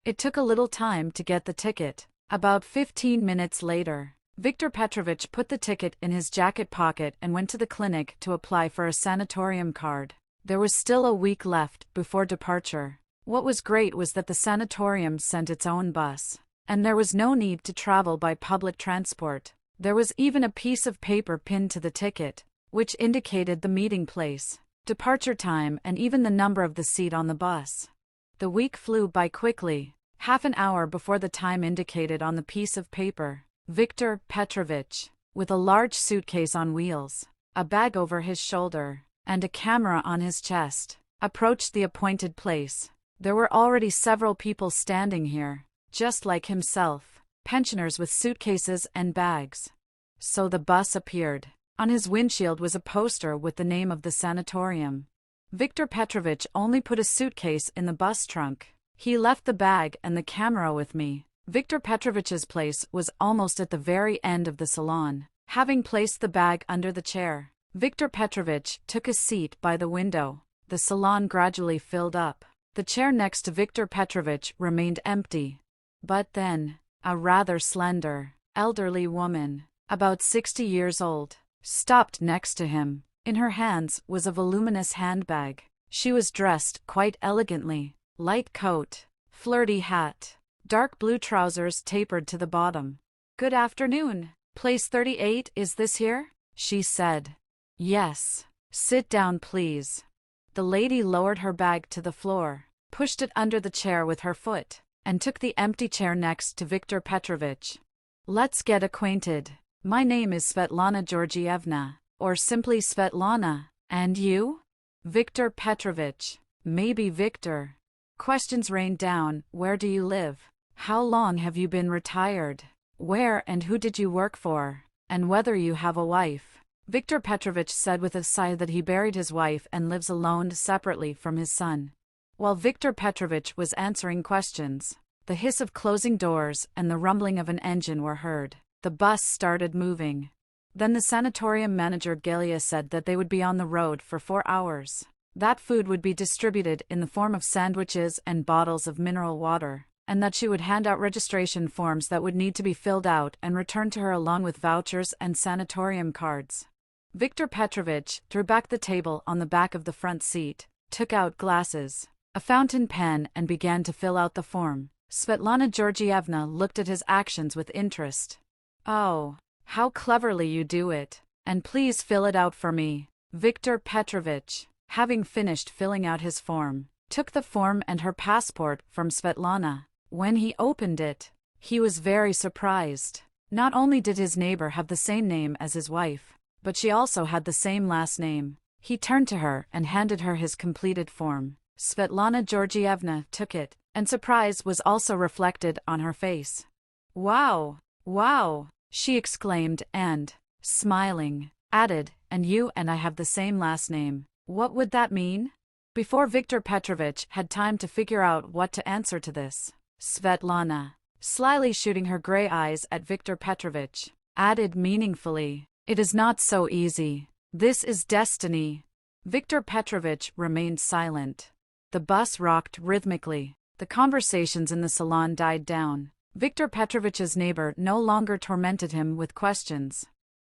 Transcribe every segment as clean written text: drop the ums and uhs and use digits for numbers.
It took a little time to get the ticket. About 15 minutes later, Viktor Petrovich put the ticket in his jacket pocket and went to the clinic to apply for a sanatorium card. There was still a week left before departure. What was great was that the sanatorium sent its own bus, and there was no need to travel by public transport. There was even a piece of paper pinned to the ticket, which indicated the meeting place, departure time, and even the number of the seat on the bus. The week flew by quickly. Half an hour before the time indicated on the piece of paper, Viktor Petrovich, with a large suitcase on wheels, a bag over his shoulder, and a camera on his chest, approached the appointed place. There were already several people standing here, just like himself, pensioners with suitcases and bags. So the bus appeared. On his windshield was a poster with the name of the sanatorium. Viktor Petrovich only put a suitcase in the bus trunk. He left the bag and the camera with me. Viktor Petrovich's place was almost at the very end of the salon. Having placed the bag under the chair, Viktor Petrovich took a seat by the window. The salon gradually filled up. The chair next to Viktor Petrovich remained empty. But then, a rather slender, elderly woman, about 60 years old, stopped next to him. In her hands was a voluminous handbag. She was dressed quite elegantly. Light coat, flirty hat, dark blue trousers tapered to the bottom. "Good afternoon. Place 38, is this here?" she said. "Yes. Sit down, please." The lady lowered her bag to the floor, pushed it under the chair with her foot, and took the empty chair next to Viktor Petrovich. "Let's get acquainted. My name is Svetlana Georgievna, or simply Svetlana. And you?" "Viktor Petrovich." "Maybe Viktor." Questions rained down. "Where do you live? How long have you been retired? Where and who did you work for? And whether you have a wife?" Viktor Petrovich said with a sigh that he buried his wife and lives alone separately from his son. While Viktor Petrovich was answering questions, the hiss of closing doors and the rumbling of an engine were heard. The bus started moving. Then the sanatorium manager Galia said that they would be on the road for 4 hours. That food would be distributed in the form of sandwiches and bottles of mineral water, and that she would hand out registration forms that would need to be filled out and returned to her along with vouchers and sanatorium cards. Viktor Petrovich threw back the table on the back of the front seat, took out glasses, a fountain pen, and began to fill out the form. Svetlana Georgievna looked at his actions with interest. "Oh, how cleverly you do it. And please fill it out for me." Viktor Petrovich, having finished filling out his form, took the form and her passport from Svetlana. When he opened it, he was very surprised. Not only did his neighbor have the same name as his wife, but she also had the same last name. He turned to her and handed her his completed form. Svetlana Georgievna took it, and surprise was also reflected on her face. "Wow! Wow!" she exclaimed and, smiling, added, "And you and I have the same last name. What would that mean?" Before Viktor Petrovich had time to figure out what to answer to this, Svetlana, slyly shooting her gray eyes at Viktor Petrovich, added meaningfully, "It is not so easy. This is destiny." Viktor Petrovich remained silent. The bus rocked rhythmically. The conversations in the salon died down. Viktor Petrovich's neighbor no longer tormented him with questions.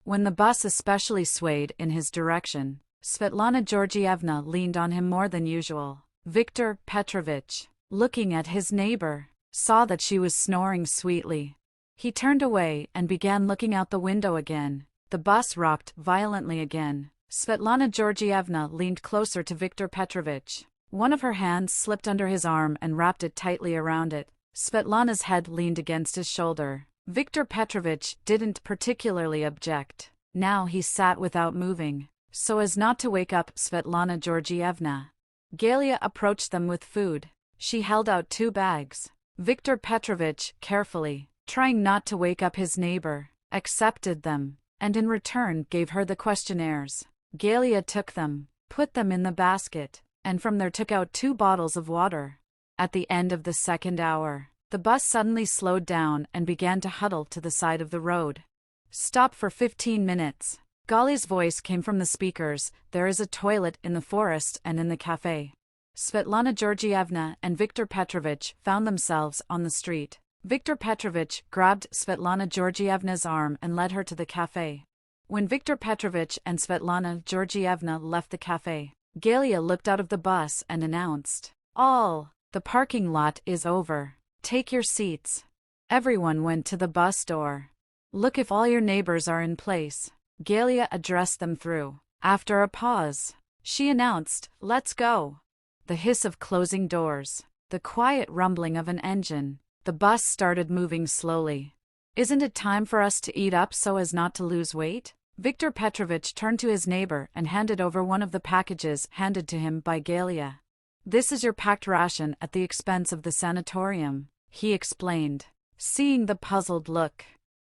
When the bus especially swayed in his direction, Svetlana Georgievna leaned on him more than usual. Viktor Petrovich, looking at his neighbor, saw that she was snoring sweetly. He turned away and began looking out the window again. The bus rocked violently again. Svetlana Georgievna leaned closer to Viktor Petrovich. One of her hands slipped under his arm and wrapped it tightly around it. Svetlana's head leaned against his shoulder. Viktor Petrovich didn't particularly object. Now he sat without moving, so as not to wake up Svetlana Georgievna. Galia approached them with food. She held out 2 bags. Viktor Petrovich, carefully, trying not to wake up his neighbor, accepted them, and in return gave her the questionnaires. Galia took them, put them in the basket, and from there took out 2 bottles of water. At the end of the 2nd hour, the bus suddenly slowed down and began to huddle to the side of the road. "Stop for 15 minutes. Galia's voice came from the speakers. "There is a toilet in the forest and in the cafe." Svetlana Georgievna and Viktor Petrovich found themselves on the street. Viktor Petrovich grabbed Svetlana Georgievna's arm and led her to the cafe. When Viktor Petrovich and Svetlana Georgievna left the cafe, Galia looked out of the bus and announced, "All, the parking lot is over. Take your seats." Everyone went to the bus door. "Look if all your neighbors are in place." Galia addressed them through. After a pause, she announced, "Let's go." The hiss of closing doors, the quiet rumbling of an engine. The bus started moving slowly. "Isn't it time for us to eat up so as not to lose weight?" Viktor Petrovich turned to his neighbor and handed over one of the packages handed to him by Galia. "This is your packed ration at the expense of the sanatorium," he explained. Seeing the puzzled look,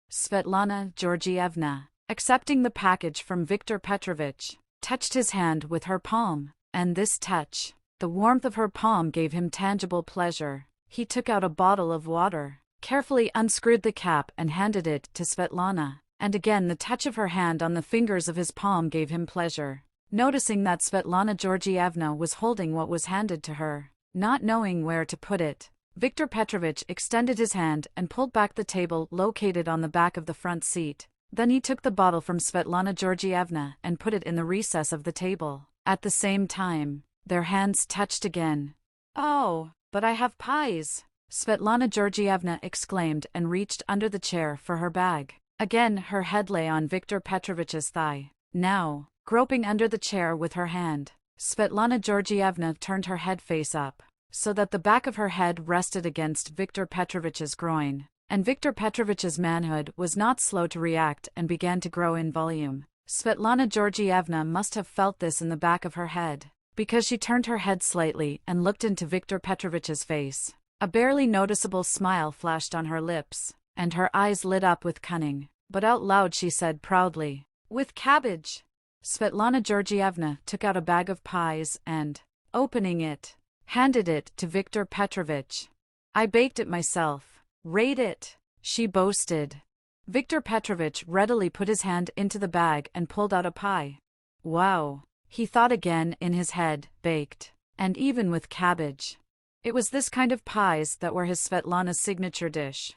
Svetlana Georgievna, accepting the package from Viktor Petrovich, touched his hand with her palm, and this touch, the warmth of her palm, gave him tangible pleasure. He took out a bottle of water, carefully unscrewed the cap and handed it to Svetlana, and again the touch of her hand on the fingers of his palm gave him pleasure. Noticing that Svetlana Georgievna was holding what was handed to her, not knowing where to put it, Viktor Petrovich extended his hand and pulled back the table located on the back of the front seat. Then he took the bottle from Svetlana Georgievna and put it in the recess of the table. At the same time, their hands touched again. "Oh, but I have pies!" Svetlana Georgievna exclaimed and reached under the chair for her bag. Again her head lay on Viktor Petrovich's thigh. Now, groping under the chair with her hand, Svetlana Georgievna turned her head face up, so that the back of her head rested against Viktor Petrovich's groin, and Viktor Petrovich's manhood was not slow to react and began to grow in volume. Svetlana Georgievna must have felt this in the back of her head, because she turned her head slightly and looked into Viktor Petrovich's face. A barely noticeable smile flashed on her lips, and her eyes lit up with cunning, but out loud she said proudly, "With cabbage." Svetlana Georgievna took out a bag of pies and, opening it, handed it to Viktor Petrovich. "I baked it myself. Rate it," she boasted. Viktor Petrovich readily put his hand into the bag and pulled out a pie. Wow, he thought again in his head, baked, and even with cabbage. It was this kind of pies that were his Svetlana's signature dish.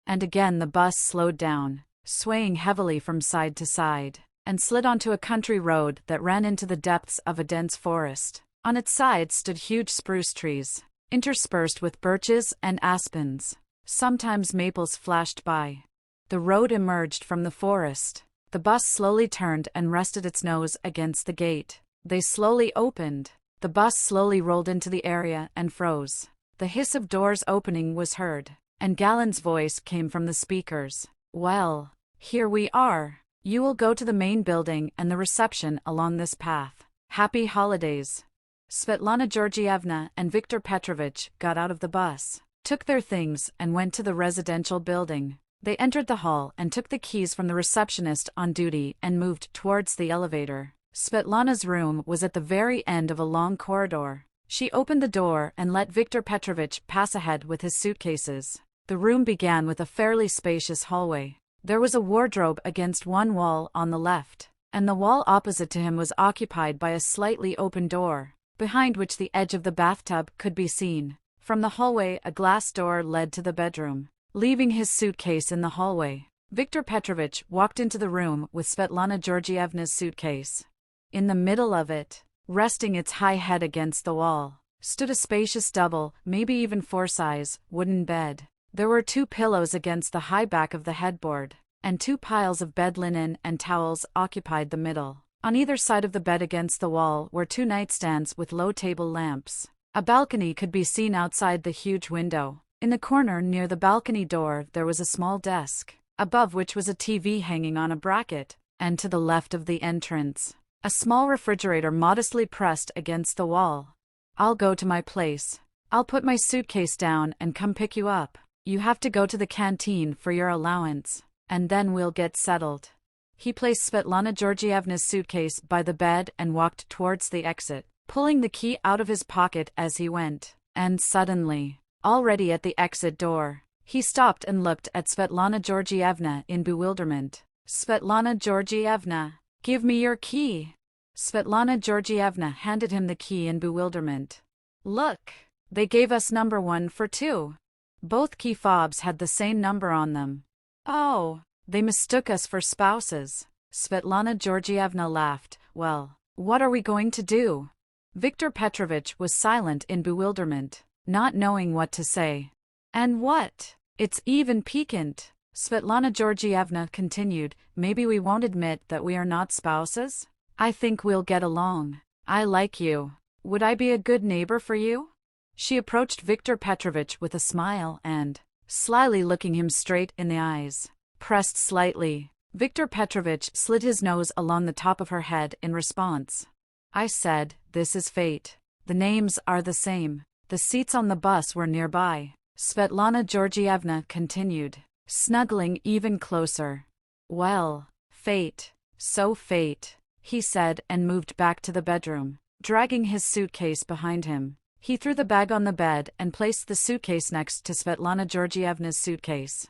And again the bus slowed down, swaying heavily from side to side, and slid onto a country road that ran into the depths of a dense forest. On its sides stood huge spruce trees, interspersed with birches and aspens. Sometimes maples flashed by. The road emerged from the forest. The bus slowly turned and rested its nose against the gate. They slowly opened. The bus slowly rolled into the area and froze. The hiss of doors opening was heard, and Galen's voice came from the speakers. "Well, here we are. You will go to the main building and the reception along this path. Happy holidays." Svetlana Georgievna and Viktor Petrovich got out of the bus, took their things and went to the residential building. They entered the hall and took the keys from the receptionist on duty and moved towards the elevator. Svetlana's room was at the very end of a long corridor. She opened the door and let Viktor Petrovich pass ahead with his suitcases. The room began with a fairly spacious hallway. There was a wardrobe against one wall on the left, and the wall opposite to him was occupied by a slightly open door, behind which the edge of the bathtub could be seen. From the hallway a glass door led to the bedroom. Leaving his suitcase in the hallway, Viktor Petrovich walked into the room with Svetlana Georgievna's suitcase. In the middle of it, resting its high head against the wall, stood a spacious double, maybe even four-size, wooden bed. There were 2 pillows against the high back of the headboard, and 2 piles of bed linen and towels occupied the middle. On either side of the bed against the wall were 2 nightstands with low table lamps. A balcony could be seen outside the huge window. In the corner near the balcony door there was a small desk, above which was a TV hanging on a bracket, and to the left of the entrance, a small refrigerator modestly pressed against the wall. "I'll go to my place. I'll put my suitcase down and come pick you up. You have to go to the canteen for your allowance, and then we'll get settled." He placed Svetlana Georgievna's suitcase by the bed and walked towards the exit, pulling the key out of his pocket as he went. And suddenly, already at the exit door, he stopped and looked at Svetlana Georgievna in bewilderment. "Svetlana Georgievna, give me your key." Svetlana Georgievna handed him the key in bewilderment. Look, they gave us number 1 for 2. Both key fobs had the same number on them. Oh, they mistook us for spouses. Svetlana Georgievna laughed. Well, what are we going to do? Viktor Petrovich was silent in bewilderment, not knowing what to say. And what? It's even piquant. Svetlana Georgievna continued, maybe we won't admit that we are not spouses? I think we'll get along. I like you. Would I be a good neighbor for you? She approached Viktor Petrovich with a smile and, slyly looking him straight in the eyes, pressed slightly. Viktor Petrovich slid his nose along the top of her head in response. I said, this is fate. The names are the same. The seats on the bus were nearby. Svetlana Georgievna continued, snuggling even closer. Well, fate. So fate, he said and moved back to the bedroom, dragging his suitcase behind him. He threw the bag on the bed and placed the suitcase next to Svetlana Georgievna's suitcase.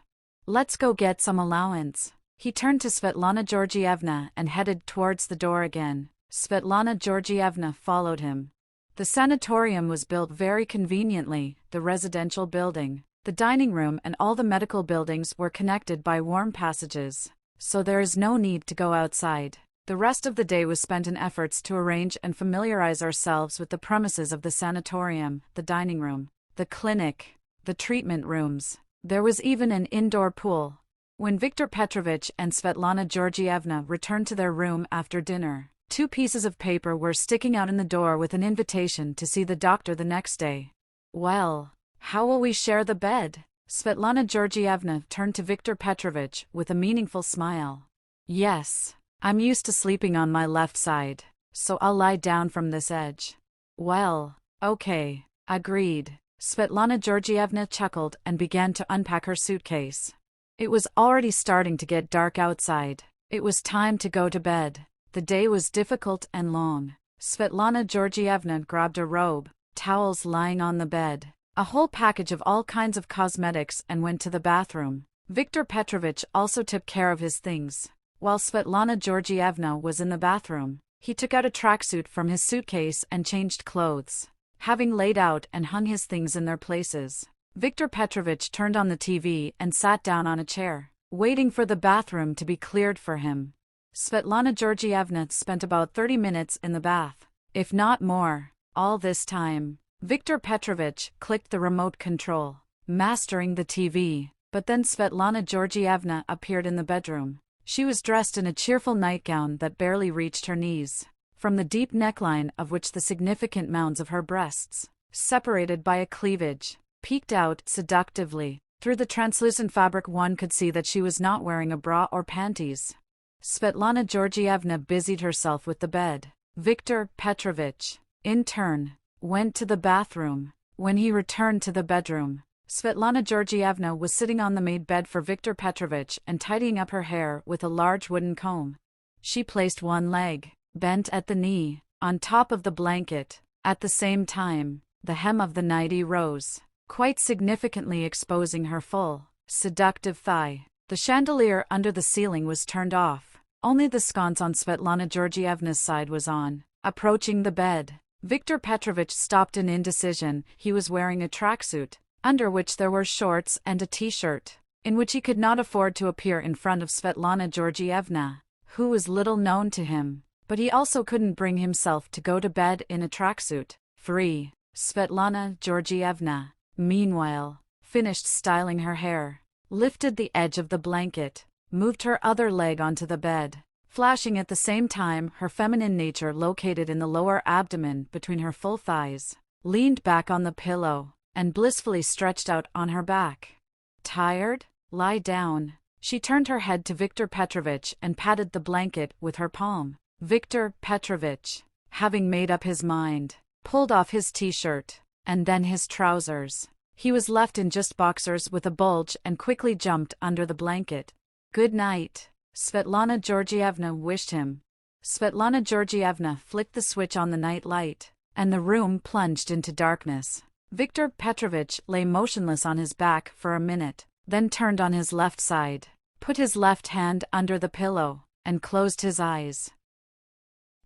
Let's go get some allowance. He turned to Svetlana Georgievna and headed towards the door again. Svetlana Georgievna followed him. The sanatorium was built very conveniently, the residential building, the dining room and all the medical buildings were connected by warm passages, so there is no need to go outside. The rest of the day was spent in efforts to arrange and familiarize ourselves with the premises of the sanatorium, the dining room, the clinic, the treatment rooms. There was even an indoor pool. When Viktor Petrovich and Svetlana Georgievna returned to their room after dinner, 2 pieces of paper were sticking out in the door with an invitation to see the doctor the next day. Well, how will we share the bed? Svetlana Georgievna turned to Viktor Petrovich with a meaningful smile. Yes, I'm used to sleeping on my left side, so I'll lie down from this edge. Well, okay, agreed. Svetlana Georgievna chuckled and began to unpack her suitcase. It was already starting to get dark outside. It was time to go to bed. The day was difficult and long. Svetlana Georgievna grabbed a robe, towels lying on the bed, a whole package of all kinds of cosmetics and went to the bathroom. Viktor Petrovich also took care of his things. While Svetlana Georgievna was in the bathroom, he took out a tracksuit from his suitcase and changed clothes. Having laid out and hung his things in their places, Viktor Petrovich turned on the TV and sat down on a chair, waiting for the bathroom to be cleared for him. Svetlana Georgievna spent about 30 minutes in the bath, if not more. All this time, Viktor Petrovich clicked the remote control, mastering the TV. But then Svetlana Georgievna appeared in the bedroom. She was dressed in a cheerful nightgown that barely reached her knees, from the deep neckline of which the significant mounds of her breasts, separated by a cleavage, peeked out seductively. Through the translucent fabric one could see that she was not wearing a bra or panties. Svetlana Georgievna busied herself with the bed. Viktor Petrovich, in turn, went to the bathroom. When he returned to the bedroom, Svetlana Georgievna was sitting on the made bed for Viktor Petrovich and tidying up her hair with a large wooden comb. She placed one leg, bent at the knee, on top of the blanket. At the same time, the hem of the nightie rose, quite significantly exposing her full, seductive thigh. The chandelier under the ceiling was turned off. Only the sconce on Svetlana Georgievna's side was on. Approaching the bed, Viktor Petrovich stopped in indecision. He was wearing a tracksuit, under which there were shorts and a t-shirt, in which he could not afford to appear in front of Svetlana Georgievna, who was little known to him. But he also couldn't bring himself to go to bed in a tracksuit. Free. Svetlana Georgievna, meanwhile, finished styling her hair, lifted the edge of the blanket, moved her other leg onto the bed, flashing at the same time her feminine nature located in the lower abdomen between her full thighs, leaned back on the pillow, and blissfully stretched out on her back. Tired? Lie down. She turned her head to Viktor Petrovich and patted the blanket with her palm. Viktor Petrovich, having made up his mind, pulled off his t-shirt, and then his trousers. He was left in just boxers with a bulge and quickly jumped under the blanket. Good night, Svetlana Georgievna wished him. Svetlana Georgievna flicked the switch on the night light, and the room plunged into darkness. Viktor Petrovich lay motionless on his back for a minute, then turned on his left side, put his left hand under the pillow, and closed his eyes.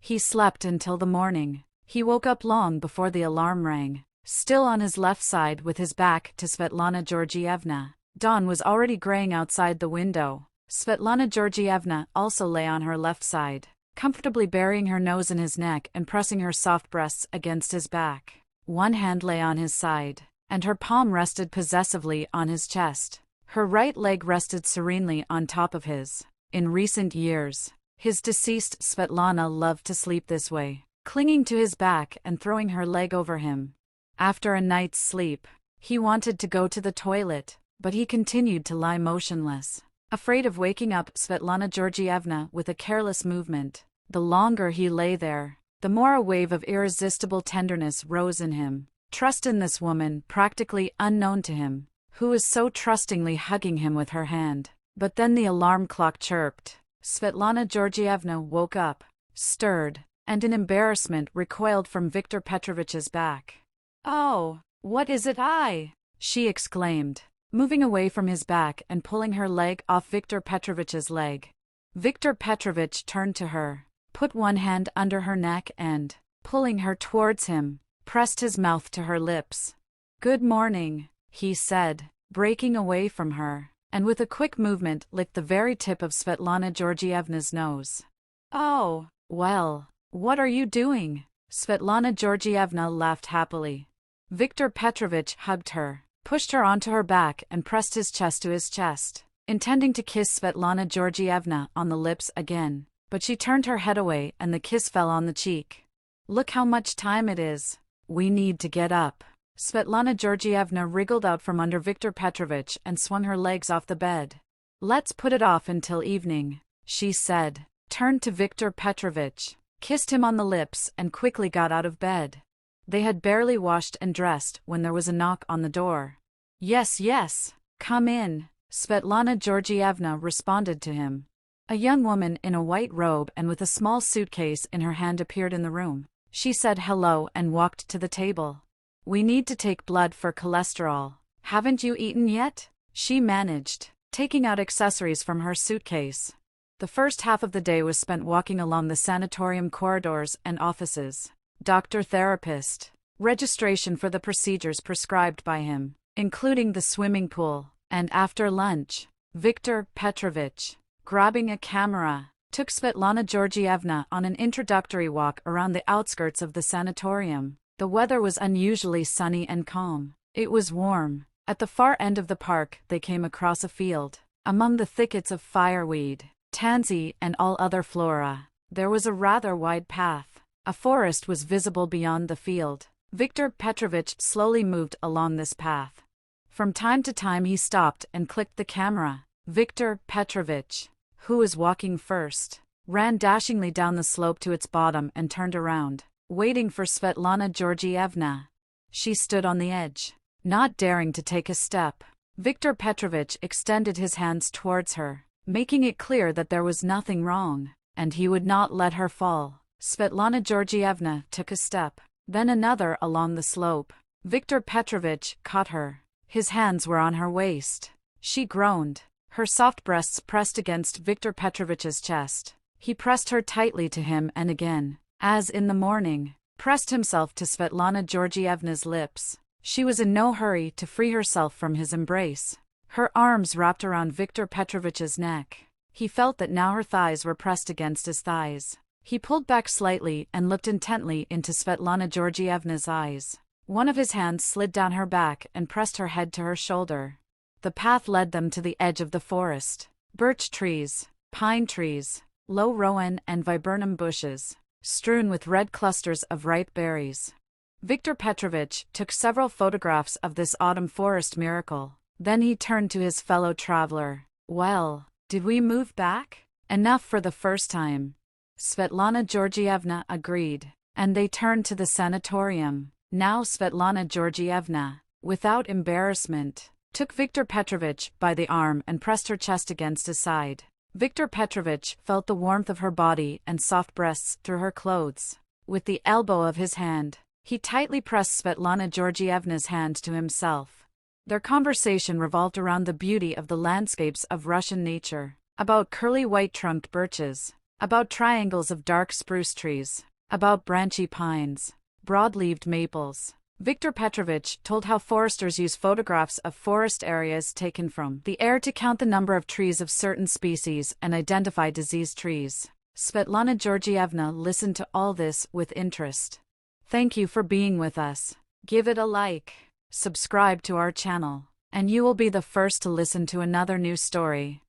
He slept until the morning. He woke up long before the alarm rang, still on his left side with his back to Svetlana Georgievna. Dawn was already graying outside the window. Svetlana Georgievna also lay on her left side, comfortably burying her nose in his neck and pressing her soft breasts against his back. One hand lay on his side, and her palm rested possessively on his chest. Her right leg rested serenely on top of his. In recent years, his deceased Svetlana loved to sleep this way, clinging to his back and throwing her leg over him. After a night's sleep, he wanted to go to the toilet, but he continued to lie motionless, afraid of waking up Svetlana Georgievna with a careless movement. The longer he lay there, the more a wave of irresistible tenderness rose in him. Trust in this woman, practically unknown to him, who was so trustingly hugging him with her hand. But then the alarm clock chirped. Svetlana Georgievna woke up, stirred, and in embarrassment recoiled from Viktor Petrovich's back. "Oh, what is it?" she exclaimed, moving away from his back and pulling her leg off Viktor Petrovich's leg. Viktor Petrovich turned to her, put one hand under her neck and, pulling her towards him, pressed his mouth to her lips. "Good morning," he said, breaking away from her, and with a quick movement licked the very tip of Svetlana Georgievna's nose. "Oh, well, what are you doing?" Svetlana Georgievna laughed happily. Viktor Petrovich hugged her, pushed her onto her back and pressed his chest to his chest, intending to kiss Svetlana Georgievna on the lips again, but she turned her head away and the kiss fell on the cheek. "Look how much time it is. We need to get up." Svetlana Georgievna wriggled out from under Viktor Petrovich and swung her legs off the bed. "Let's put it off until evening," she said, turned to Viktor Petrovich, kissed him on the lips and quickly got out of bed. They had barely washed and dressed when there was a knock on the door. Yes, come in," Svetlana Georgievna responded to him. A young woman in a white robe and with a small suitcase in her hand appeared in the room. She said hello and walked to the table. "We need to take blood for cholesterol. Haven't you eaten yet?" she managed, taking out accessories from her suitcase. The first half of the day was spent walking along the sanatorium corridors and offices. Doctor, therapist, registration for the procedures prescribed by him, including the swimming pool, and after lunch, Viktor Petrovich, grabbing a camera, took Svetlana Georgievna on an introductory walk around the outskirts of the sanatorium. The weather was unusually sunny and calm. It was warm. At the far end of the park, they came across a field. Among the thickets of fireweed, tansy, and all other flora, there was a rather wide path. A forest was visible beyond the field. Viktor Petrovich slowly moved along this path. From time to time he stopped and clicked the camera. Viktor Petrovich, who was walking first, ran dashingly down the slope to its bottom and turned around, waiting for Svetlana Georgievna. She stood on the edge, not daring to take a step. Viktor Petrovich extended his hands towards her, making it clear that there was nothing wrong, and he would not let her fall. Svetlana Georgievna took a step, then another along the slope. Viktor Petrovich caught her. His hands were on her waist. She groaned, her soft breasts pressed against Viktor Petrovich's chest. He pressed her tightly to him and again, as in the morning, pressed himself to Svetlana Georgievna's lips. She was in no hurry to free herself from his embrace. Her arms wrapped around Viktor Petrovich's neck. He felt that now her thighs were pressed against his thighs. He pulled back slightly and looked intently into Svetlana Georgievna's eyes. One of his hands slid down her back and pressed her head to her shoulder. The path led them to the edge of the forest. Birch trees, pine trees, low rowan and viburnum bushes, strewn with red clusters of ripe berries. Viktor Petrovich took several photographs of this autumn forest miracle. Then he turned to his fellow traveler. "Well, did we move back? Enough for the first time." Svetlana Georgievna agreed, and they turned to the sanatorium. Now Svetlana Georgievna, without embarrassment, took Viktor Petrovich by the arm and pressed her chest against his side. Viktor Petrovich felt the warmth of her body and soft breasts through her clothes. With the elbow of his hand, he tightly pressed Svetlana Georgievna's hand to himself. Their conversation revolved around the beauty of the landscapes of Russian nature, about curly white-trunked birches, about triangles of dark spruce trees, about branchy pines, broad-leaved maples. Viktor Petrovich told how foresters use photographs of forest areas taken from the air to count the number of trees of certain species and identify diseased trees. Svetlana Georgievna listened to all this with interest. Thank you for being with us. Give it a like, subscribe to our channel, and you will be the first to listen to another new story.